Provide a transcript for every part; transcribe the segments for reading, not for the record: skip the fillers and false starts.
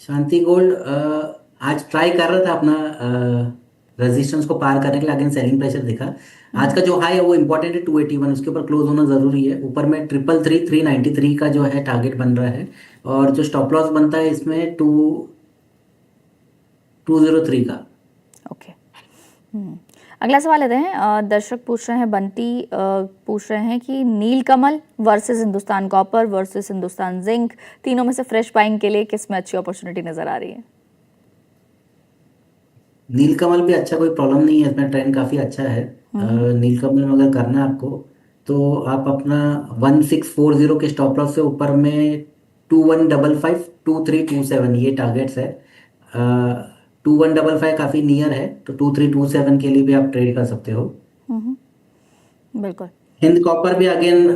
शांति gold आज try कर रहा था अपना रेजिस्टेंस को पार करने के लिए, अगेन सेलिंग प्रेशर दिखा। आज का जो हाई है वो इम्पोर्टेंट है 281, उसके ऊपर क्लोज होना जरूरी है। ऊपर में 333 का जो है टारगेट बन रहा है, और जो स्टॉप लॉस बनता है इसमें 203 का। ओके। अगला सवाल लेते हैं। दर्शक पूछ रहे हैं, बंटी पूछ रहे हैं कि Neelkamal versus Hindustan copper versus Hindustan zinc, तीनों में से फ्रेश बाइंग के लिए किस में अच्छी अपॉर्चुनिटी नजर आ रही है? नीलकमल भी अच्छा, कोई प्रॉब्लम नहीं है इसमें, ट्रेंड काफ़ी अच्छा है। नीलकमल में अगर करना है आपको, तो आप अपना 1640 के स्टॉप लॉस से ऊपर में 2155 2327 ये टारगेट्स है। 2155 काफ़ी नियर है, तो 2327 के लिए भी आप ट्रेड कर सकते हो। बिल्कुल। हिंद कॉपर भी अगेन,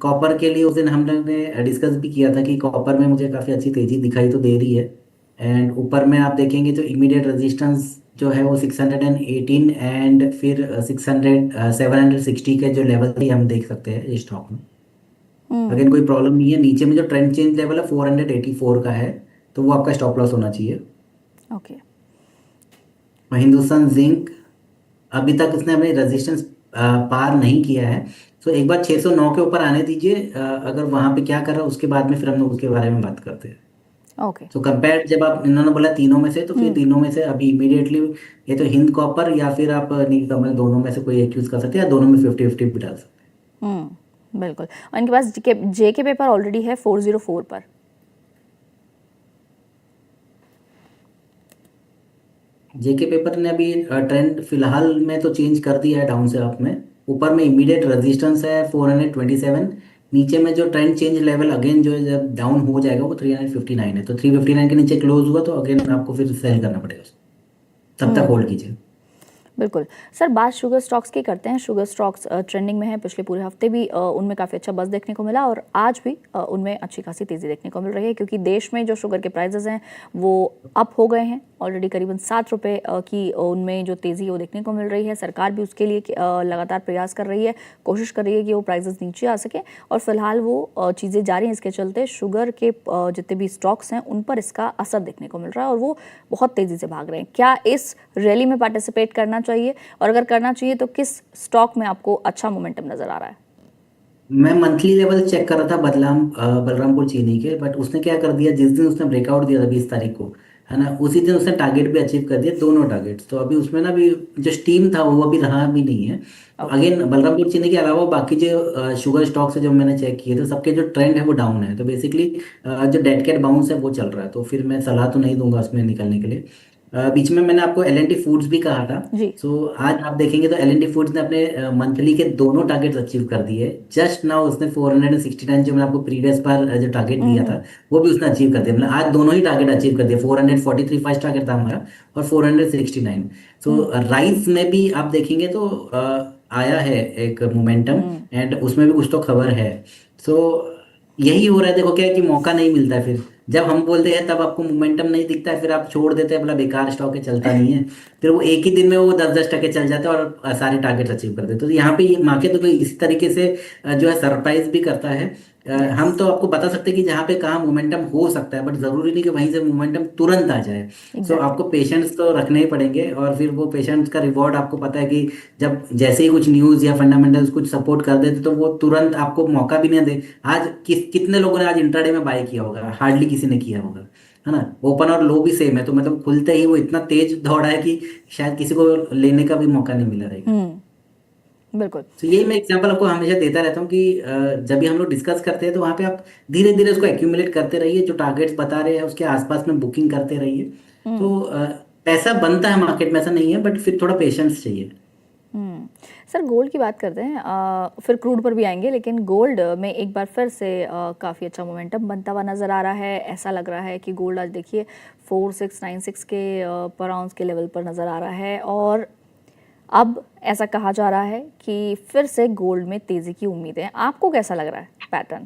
कॉपर के लिए उस दिन हम लोग ने डिस्कस भी किया था कि कॉपर में मुझे काफ़ी अच्छी तेजी दिखाई तो दे रही है। एंड ऊपर में आप देखेंगे तो इमीडिएट रेजिस्टेंस जो है वो 618, एंड फिर 760 के जो लेवल भी हम देख सकते हैं इस स्टॉक में। अगेन कोई प्रॉब्लम नहीं है, नीचे में जो ट्रेंड चेंज लेवल है 484 का है, तो वो आपका स्टॉप लॉस होना चाहिए। ओके। और हिंदुस्तान जिंक अभी तक उसने अपने रेजिस्टेंस पार नहीं किया है, तो एक बार 609 के ऊपर आने दीजिए। अगर वहां पे क्या कर रहा है उसके बाद में फिर हम लोग उसके बारे में बात करते हैं। ओके। तो कंपेयर, जब आप इन्होंने बोला तीनों में से, तो फिर तीनों में से अभी इमीडिएटली ये तो हिंद कॉपर या फिर आप नीलकमल, दोनों में से कोई एक यूज कर सकते हैं, या दोनों में 50-50 भी डाल सकते बिल्कुल। और इनके पास जे के पेपर ऑलरेडी है 404 पर। हैं। जेके पेपर ने अभी ट्रेंड फिलहाल में तो चेंज कर दिया है डाउन से अप में। ऊपर में इमीडिएट रेजिस्टेंस है 427, नीचे में जो ट्रेंड चेंज लेवल अगेन जो है, जब डाउन हो जाएगा वो 359 है, तो 359 के नीचे क्लोज हुआ तो अगेन आपको फिर सेल करना पड़ेगा उसको। तब तक होल्ड कीजिए। बिल्कुल। सर, बात शुगर स्टॉक्स की करते हैं। शुगर स्टॉक्स ट्रेंडिंग में है। पिछले पूरे हफ्ते भी उनमें काफ़ी अच्छा बज़ देखने को मिला, और आज भी उनमें अच्छी खासी तेज़ी देखने को मिल रही है, क्योंकि देश में जो शुगर के प्राइजेज़ हैं वो अप हो गए हैं ऑलरेडी। करीबन 7 रुपये की उनमें जो तेज़ी है वो देखने को मिल रही है। सरकार भी उसके लिए लगातार प्रयास कर रही है, कोशिश कर रही है कि वो प्राइजेज़ नीचे आ सके, और फिलहाल वो चीज़ें जारी हैं। इसके चलते शुगर के जितने भी स्टॉक्स हैं उन पर इसका असर देखने को मिल रहा है, और वो बहुत तेज़ी से भाग रहे हैं। क्या इस रैली में पार्टिसिपेट करना चाहिए, और अगर करना चाहिए तो किस स्टॉक में आपको अच्छा मोमेंटम नजर आ रहा है? मैं मंथली लेवल चेक कर रहा था बलरामपुर चीनी के, बट उसने क्या कर दिया, जिस दिन उसने ब्रेकआउट दिया था 20 तारीख को, है ना, उसी दिन उसने टारगेट भी अचीव कर दिया, दोनों टारगेट्स। तो अभी उसमें ना भी जो स्टीम था वो अभी रहा भी नहीं है। तो ओके। अगेन बलरामपुर चीनी के अलावा बाकी जो शुगर स्टॉक्स है जो मैंने चेक किए, तो सबके जो ट्रेंड है वो डाउन है। तो बेसिकली जो डेड कैट बाउंस है वो चल रहा है, तो फिर मैं सलाह तो नहीं दूंगा उसमें निकलने के लिए। बीच में मैंने आपको एल एन टी फूड्स भी कहा था। जी। सो आज आप देखेंगे तो एल एन टी फूड्स ने अपने मंथली के दोनों टारगेट्स अचीव कर दिए। जस्ट नाउ उसने 469 जो मैंने आपको प्रीवियस बार जो टारगेट दिया था वो भी उसने अचीव कर दिया। मतलब आज दोनों ही टारगेट अचीव कर दिया। 443 फर्स्ट टारगेट था हमारा, और 469। सो राइस में भी आप देखेंगे तो आया है एक मोमेंटम, एंड उसमें भी कुछ तो खबर है। सो यही हो रहा है, देखो क्या है कि मौका नहीं मिलता है। फिर जब हम बोलते हैं तब आपको मोमेंटम नहीं दिखता है, फिर आप छोड़ देते हैं, बोला बेकार स्टॉक है, चलता नहीं है। फिर वो एक ही दिन में वो 10-10 टके चल जाते हैं और सारे टारगेट अचीव कर देते हैं। तो यहाँ पे ये मार्केट तो इसी तरीके से जो है सरप्राइज भी करता है। यस। हम तो आपको बता सकते हैं कि जहाँ पे कहाँ मोमेंटम हो सकता है, बट जरूरी नहीं कि वहीं से मोमेंटम तुरंत आ जाए। So exactly. आपको पेशेंस तो रखने ही पड़ेंगे, और फिर वो पेशेंस का रिवॉर्ड आपको पता है कि जब जैसे ही कुछ न्यूज़ या फंडामेंटल्स कुछ सपोर्ट कर देते तो वो तुरंत आपको मौका भी नहीं दे। आज कितने लोगों ने आज इंट्राडे में बाय किया होगा? हार्डली किसी ने किया होगा, है ना। ओपन और लो भी सेम है, तो मतलब खुलते ही वो इतना तेज दौड़ा है कि शायद किसी को लेने का भी मौका नहीं मिला रहेगा। बिल्कुल। तो यही मैं एग्जांपल आपको हमेशा देता रहता हूँ कि जब भी हम लोग डिस्कस करते हैं तो वहाँ पे आप धीरे धीरे उसको एक्यूमुलेट करते रहिए, जो टारगेट्स बता रहे हैं उसके आसपास में बुकिंग करते रहिए। तो पैसा बनता है मार्केट में, ऐसा नहीं है, बट फिर थोड़ा पेशेंस चाहिए। सर, गोल्ड की बात करते हैं, फिर क्रूड पर भी आएंगे, लेकिन गोल्ड में एक बार फिर से काफ़ी अच्छा मोमेंटम बनता हुआ नज़र आ रहा है। ऐसा लग रहा है कि गोल्ड आज देखिए 4696 के पर आउंस के लेवल पर नज़र आ रहा है, और अब ऐसा कहा जा रहा है कि फिर से गोल्ड में तेज़ी की उम्मीदें हैं। आपको कैसा लग रहा है पैटर्न?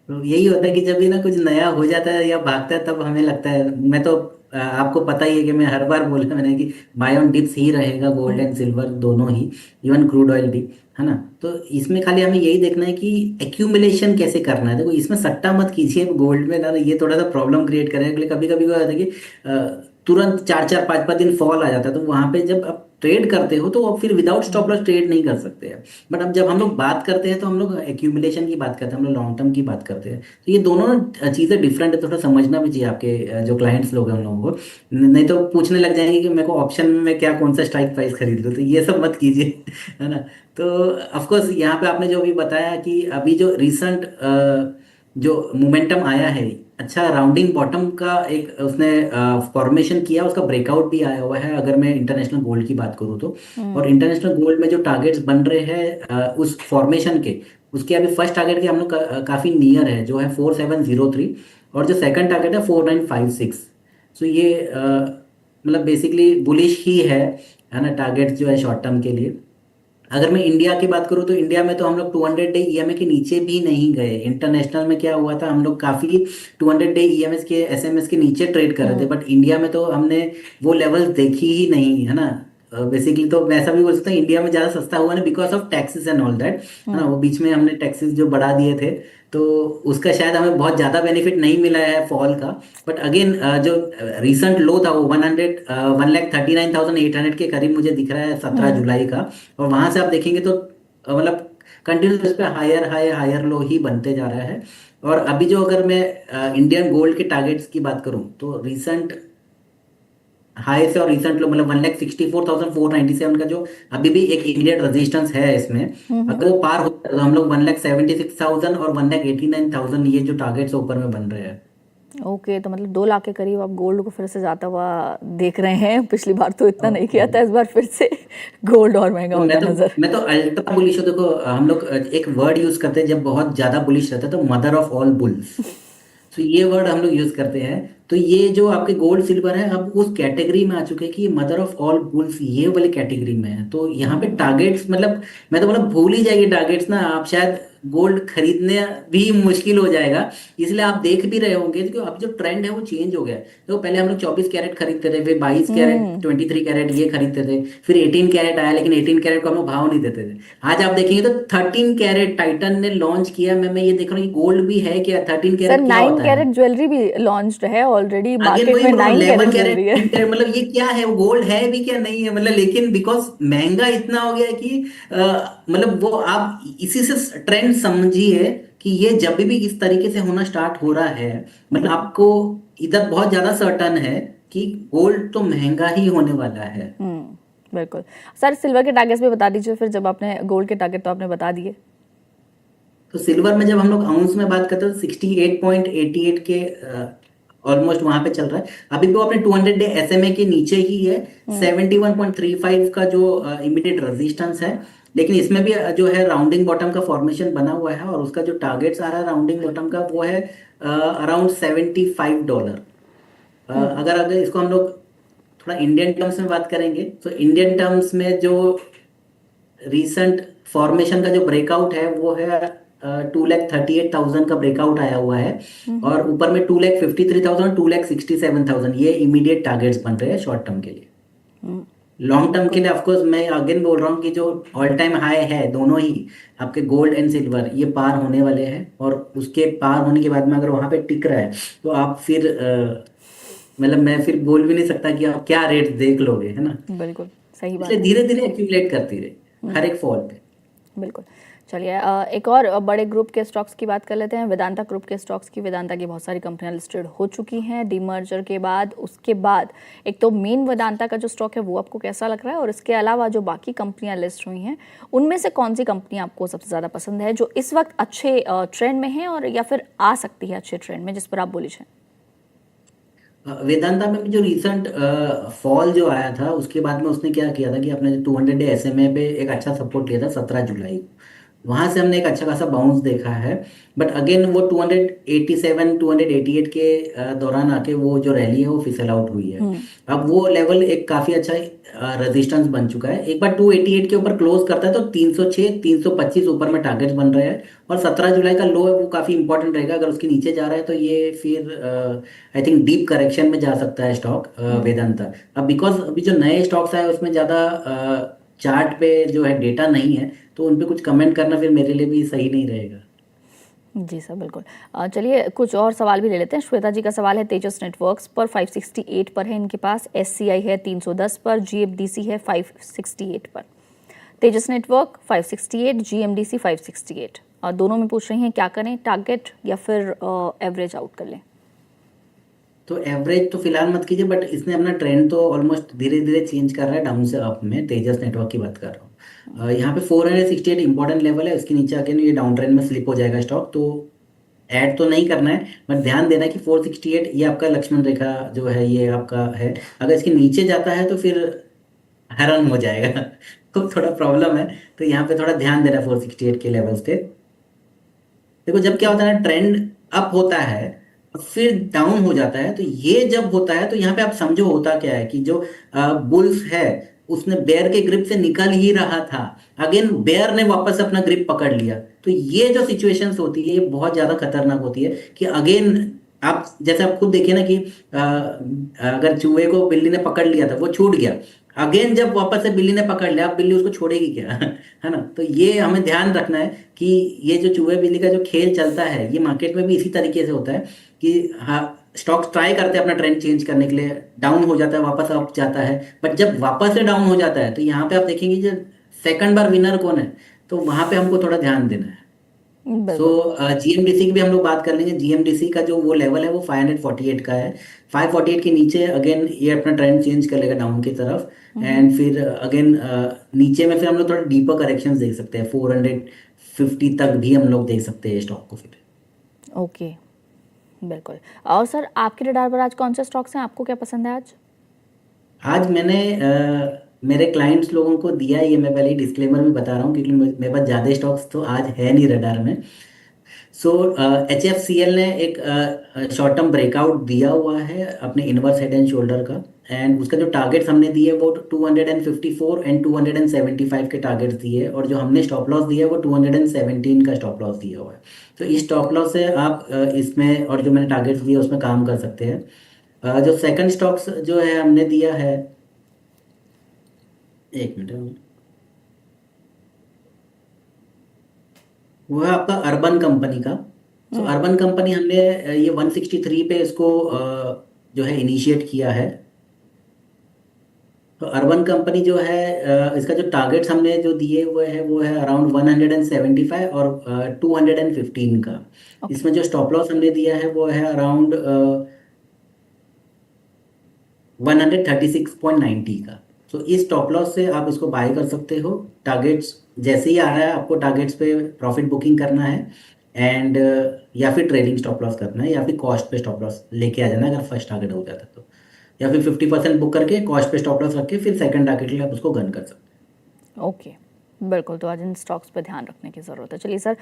तो यही होता है कि जब भी ना कुछ नया हो जाता है या भागता है, तब हमें लगता है, मैं तो आपको पता ही है कि मैं हर बार बोला मैंने कि बाय ऑन डिप्स ही रहेगा, गोल्ड एंड सिल्वर दोनों ही, इवन क्रूड ऑयल भी, है ना। तो इसमें खाली हमें यही देखना है कि एक्यूमुलेशन कैसे करना है। देखो इसमें सट्टा मत कीजिए गोल्ड में ना, ये थोड़ा सा प्रॉब्लम क्रिएट करेगा। कभी कभी क्या होता है कि तुरंत 4 4 5 5 दिन फॉल आ जाता है, तो वहां पे जब आप ट्रेड करते हो तो आप फिर विदाउट स्टॉप लॉस ट्रेड नहीं कर सकते हैं। बट अब जब हम लोग बात करते हैं तो हम लोग एक्यूमुलेशन की बात करते हैं, हम लोग लॉन्ग टर्म की बात करते हैं। तो ये दोनों चीज़ें डिफरेंट है, थोड़ा समझना भी चाहिए आपके जो क्लाइंट्स लोग हैं उन लोगों को। नहीं तो पूछने लग जाएंगे कि मेरे को ऑप्शन में मैं क्या कौन सा स्ट्राइक प्राइस खरीद लूँ, तो ये सब मत कीजिए है ना। तो ऑफ कोर्स यहाँ पे आपने जो भी बताया कि अभी जो रिसेंट जो मोमेंटम आया है, अच्छा राउंडिंग बॉटम का एक उसने फॉर्मेशन किया, उसका ब्रेकआउट भी आया हुआ है अगर मैं इंटरनेशनल गोल्ड की बात करूँ तो। और इंटरनेशनल गोल्ड में जो टारगेट्स बन रहे हैं उस फॉर्मेशन के, उसके अभी फर्स्ट टारगेट के हम लोग काफी नियर है, जो है 4703, और जो सेकंड टारगेट है 4956। सो ये मतलब बेसिकली बुलिश ही है ना, टारगेट जो है शॉर्ट टर्म के लिए। अगर मैं इंडिया की बात करूँ तो इंडिया में तो हम लोग 200 डे ईएमए के नीचे भी नहीं गए। इंटरनेशनल में क्या हुआ था, हम लोग काफी 200 डे ईएमएस के एसएमएस के नीचे ट्रेड कर रहे थे, बट इंडिया में तो हमने वो लेवल्स देखी ही नहीं, है ना। बेसिकली तो मैं ऐसा भी बोल सकता हूँ इंडिया में ज्यादा सस्ता हुआ ना, because of taxes and all that, है ना। वो बीच में हमने टैक्सेस जो बढ़ा दिए थे, तो उसका शायद हमें बहुत ज्यादा बेनिफिट नहीं मिला है फॉल का। बट अगेन जो रिसेंट लो था वो 1,39,800 के करीब मुझे दिख रहा है 17 जुलाई का। और वहां से आप देखेंगे तो मतलब कंटिन्यूस इस पे हायर हाई हायर लो ही बनते जा रहा है। और अभी जो अगर मैं इंडियन गोल्ड के टारगेट्स की बात करूं तो रिसेंट हाई से और रिसेंट लो मतलब 1,64,497 का जो अभी भी एक इमीडिएट रेजिस्टेंस है इसमें, अगर वो पार होता है तो हम लोग 1,76,000 और 1,89,000 ये जो टारगेट्स ऊपर में बन रहे हैं। ओके, तो मतलब 2 लाख के करीब आप गोल्ड को फिर से जाता हुआ देख रहे हैं। पिछली बार तो इतना नहीं किया था, इस बार फिर से गोल्ड और महंगा तो होता मैं तो नजर। मैं तो अल्ट्रा बुलिश हूँ। देखो हम लोग एक वर्ड यूज करते हैं जब बहुत ज्यादा बुलिश रहता है, तो मदर ऑफ ऑल बुल्स, तो ये वर्ड हम लोग यूज करते हैं। तो ये जो आपके गोल्ड सिल्वर है अब उस कैटेगरी में आ चुके हैं कि मदर ऑफ ऑल बुल्स ये वाली कैटेगरी में है। तो यहाँ पे टारगेट्स मतलब मैं तो मतलब भूल ही जाइए टारगेट्स ना, आप शायद गोल्ड खरीदने भी मुश्किल हो जाएगा। इसलिए आप देख भी रहे होंगे कि अब जो ट्रेंड है वो चेंज हो गया है। तो पहले हम लोग 24 कैरेट खरीदते थे, फिर 22 कैरेट, 23 कैरेट ये खरीदते थे, फिर 18 कैरेट आया, लेकिन 18 कैरेट को हम लोग भाव नहीं देते थे। आज आप देखेंगे तो 13 कैरेट टाइटन ने लॉन्च किया। मैं ये देख रहा हूँ कि गोल्ड भी है क्या, थर्टीन सर कैरेट क्या 9 होता है। कैरेट ज्वेलरी भी लॉन्च्ड है ऑलरेडी, अगेन मार्केट वही में बोल रहा हूँ, 9 कैरेट 11 कैरेट, ज्वेलरी है। 10 कैरेट, मतलब ये क्या है, वो गोल्ड है भी क्या नहीं है, मतलब लेकिन बिकॉज महंगा इतना हो गया है कि मतलब वो आप इसी से ट्रेंड समझिए कि ये जब भी इस तरीके से होना स्टार्ट हो रहा है, मतलब आपको इधर बहुत ज्यादा सर्टन है कि गोल्ड तो महंगा ही होने वाला है। बिल्कुल। सर सिल्वर के टारगेट्स भी बता दीजिए फिर, जब आपने गोल्ड के टारगेट तो आपने बता दिए। तो सिल्वर में जब हम लोग आउंस में बात करते हैं तो 68.88 के ऑलमोस्ट वहां पे चल रहा है। अभी भी वो अपने 200 डे एसएमए के नीचे ही है। 71.35 का जो इमीडिएट रेजिस्टेंस है, लेकिन इसमें भी जो है राउंडिंग बॉटम का फॉर्मेशन बना हुआ है, और उसका जो टारगेट्स आ रहा है राउंडिंग बॉटम का वो है अराउंड $75। अगर अगर इसको हम लोग थोड़ा इंडियन टर्म्स में बात करेंगे तो इंडियन टर्म्स में जो रीसेंट फॉर्मेशन का जो ब्रेकआउट है वो है 2,38,000 का ब्रेकआउट आया हुआ है। और ऊपर में 2,53,000, 2,67,000 ये इमीडिएट टारगेट्स बन रहे हैं शॉर्ट टर्म के लिए। लॉन्ग टर्म के लिए ऑफकोर्स मैं अगेन बोल रहा हूँ कि जो ऑल टाइम हाई है दोनों ही आपके गोल्ड एंड सिल्वर ये पार होने वाले हैं, और उसके पार होने के बाद में अगर वहां पे टिक रहा है तो आप फिर मतलब मैं फिर बोल भी नहीं सकता कि आप क्या रेट देख लोगे, है ना। बिल्कुल सही इसलिए बात है। धीरे धीरे एक्यूमुलेट करती रहे हर एक फॉल पे। बिल्कुल। चलिए एक और बड़े ग्रुप के स्टॉक्स की बात कर लेते हैं, वेदांता ग्रुप के स्टॉक्स की। वेदांता की बहुत सारी कंपनियां लिस्टेड हो चुकी हैं डीमर्जर के बाद। उसके बाद एक तो मेन वेदांता का जो स्टॉक है वो आपको कैसा लग रहा है, और इसके अलावा जो बाकी कंपनियां लिस्ट हुई हैं उनमें से कौन सी कंपनी आपको सबसे ज़्यादा पसंद है, जो इस वक्त अच्छे ट्रेंड में है, और या फिर आ सकती है अच्छे ट्रेंड में, जिस पर आप बुलिश हैं? वेदांता में भी जो रिसेंट फॉल जो आया था उसके बाद में उसने क्या किया था कि अपने 200 डे एसएमए पे एक अच्छा सपोर्ट लिया था 17 जुलाई को। वहां से हमने एक अच्छा खासा बाउंस देखा है। बट अगेन वो 287 288 के दौरान आके वो जो रैली है वो फिसल आउट हुई है। अब वो लेवल एक काफी अच्छा रेजिस्टेंस बन चुका है। एक बार 288 के ऊपर क्लोज करता है तो 306 325 ऊपर में टारगेट्स बन रहे हैं। और 17 जुलाई का लो है वो काफी इंपॉर्टेंट रहेगा। अगर उसके नीचे जा रहा है तो ये फिर आई थिंक डीप करेक्शन में जा सकता है स्टॉक वेदांता। अब बिकॉज अभी जो नए स्टॉक्स आए उसमें ज्यादा चार्ट पे जो है डेटा नहीं है, तो उन पे कुछ कमेंट करना फिर मेरे लिए भी सही नहीं रहेगा। जी सर, बिल्कुल। चलिए कुछ और सवाल भी ले लेते हैं। श्वेता जी का सवाल है, तेजस नेटवर्क्स पर 568 पर है इनके पास, एससीआई है 310 पर, जीएफडीसी है 568 पर। तेजस नेटवर्क 568, जीएमडीसी 568, और दोनों में पूछ रही हैं क्या करें, टारगेट या फिर एवरेज आउट कर लें। तो एवरेज तो फिलहाल मत कीजिए, बट इसने अपना ट्रेंड तो ऑलमोस्ट धीरे धीरे चेंज कर रहा है डाउन से अप में। तेजस नेटवर्क की बात कर रहा हूँ। यहाँ पे 468 इंपॉर्टेंट लेवल है, उसके नीचे आके ये डाउन ट्रेंड में स्लिप हो जाएगा स्टॉक, तो ऐड तो नहीं करना है। बट ध्यान देना है कि 468 ये आपका लक्ष्मण रेखा जो है ये आपका है। अगर इसके नीचे जाता है तो फिर हैरान हो जाएगा तो थोड़ा प्रॉब्लम है। तो यहाँ पे थोड़ा ध्यान देना 468 के लेवल्स पे। देखो जब क्या होता है ना, ट्रेंड अप होता है और फिर डाउन हो जाता है, तो ये जब होता है तो यहाँ पे आप समझो होता क्या है कि जो बुल्स है उसने बेयर के ग्रिप से निकल ही रहा था, अगेन बेयर ने वापस अपना ग्रिप पकड़ लिया। तो ये जो सिचुएशंस होती है ये बहुत ज्यादा खतरनाक होती है कि अगेन आप जैसे आप खुद देखिए ना कि अगर चूहे को बिल्ली ने पकड़ लिया था वो छूट गया, अगेन जब वापस से बिल्ली ने पकड़ लिया, अब बिल्ली उसको छोड़ेगी क्या है ना। तो ये हमें ध्यान रखना है कि ये जो चूहे बिल्ली का जो खेल चलता है ये मार्केट में भी इसी तरीके से होता है कि हाँ, स्टॉक्स ट्राई करते हैं अपना ट्रेंड चेंज करने के लिए, डाउन हो जाता है वापस अप जाता है। बट जब वापस से डाउन हो जाता है तो यहाँ पे आप देखेंगे जो सेकंड बार विनर कौन है, तो वहां पे हमको थोड़ा ध्यान देना है। सो बिल्कुल। जीएमडीसी की भी हम लोग बात कर लेंगे। जीएमडीसी का जो वो लेवल है वो 548 का है। 548 के नीचे अगेन ये अपना ट्रेंड चेंज कर लेगा डाउन की तरफ। एंड फिर अगेन नीचे में फिर हम लोग थोड़ा डीपर करेक्शन देख सकते हैं, 450 तक भी हम लोग देख सकते हैं स्टॉक को फिर। ओके, बिल्कुल। और सर आपके रडार पर आज कौन से स्टॉक्स हैं, आपको क्या पसंद है आज। आज मैंने मेरे क्लाइंट्स लोगों को दिया है, ये मैं पहले ही डिस्क्लेमर में बता रहा हूँ क्योंकि मेरे पास ज़्यादा स्टॉक्स तो आज है नहीं रडार में। So H F C L ने एक शॉर्ट टर्म ब्रेकआउट दिया हुआ है अपने इनवर्स हेड एंड शोल्डर का। एंड उसका जो टारगेट्स हमने दिए वो 254 एंड 275 के टारगेट्स दिए, और जो हमने स्टॉप लॉस दिया है वो 217 का स्टॉप लॉस दिया हुआ है। तो इस स्टॉप लॉस से आप इसमें और जो मैंने टारगेट्स दिए उसमें काम कर सकते हैं। जो सेकंड स्टॉक्स जो है हमने दिया है, एक मिनट, वो है आपका अर्बन कंपनी का। तो अर्बन कंपनी हमने ये 163 पे इसको जो है इनिशिएट किया है। तो अर्बन कंपनी जो है इसका जो टारगेट्स हमने जो दिए हुए हैं वो है अराउंड 175 और 215 का। ओके। इसमें जो स्टॉप लॉस हमने दिया है वो है अराउंड 136.90 का। तो इस स्टॉप लॉस से आप इसको बाय कर सकते हो। टारगेट्स जैसे ही आ रहा है आपको टारगेट्स पे प्रॉफिट बुकिंग करना है। एंड या फिर ट्रेलिंग स्टॉप लॉस करना है या फिर कॉस्ट पे स्टॉप लॉस लेके आ जाना अगर फर्स्ट टारगेट हो जाता है तो। या फिर 50% बुक करके कॉस्ट पे स्टॉप लॉस रख के फिर सेकंड टारगेट के लिए आप उसको गन कर सकते हैं। ओके, बिल्कुल। तो आज इन स्टॉक्स पर ध्यान रखने की ज़रूरत है। चलिए सर,